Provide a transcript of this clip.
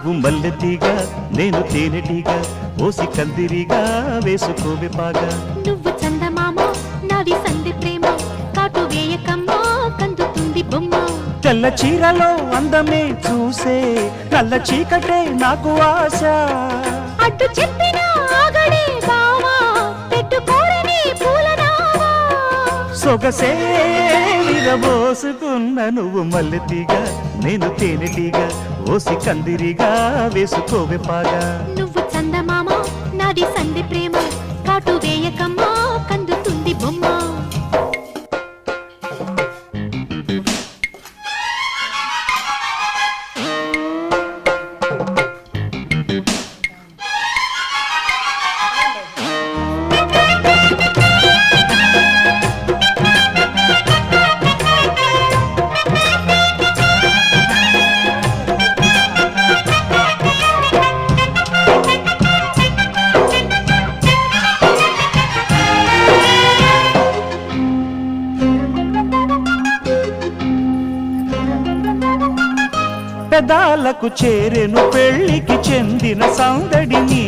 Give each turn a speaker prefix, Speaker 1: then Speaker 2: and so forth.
Speaker 1: నువ్వు మల్లెతీగా నేను తేనెటీగా ఓసి కందిరిగా వేసుకోవే పాగా
Speaker 2: నువ్వు చందమామ నాది సంధి ప్రేమ కాటు వేయకమ్మా కందుతుంది బొమ్మ
Speaker 1: తెల్ల చీరలో అందమే చూసే నల్ల చీకటే నాకు ఆశ
Speaker 2: అడ్డు చెప్పిన ఆగడే బావా పెట్టుకోరని పూలనావా
Speaker 1: సొగసే విరబోసుకున్న నువ్వు మల్లెతీగా నేను తేనెటీగా ఓసి కందిరిగా వేసుకోవే పాగా
Speaker 2: నువ్వు చందమామ నాది సంధి ప్రేమ కాటు వేయకమ్మా కందుతుంది బొమ్మ
Speaker 1: పెదాలకు చేరెను పెళ్లికి చెందిన సందడిని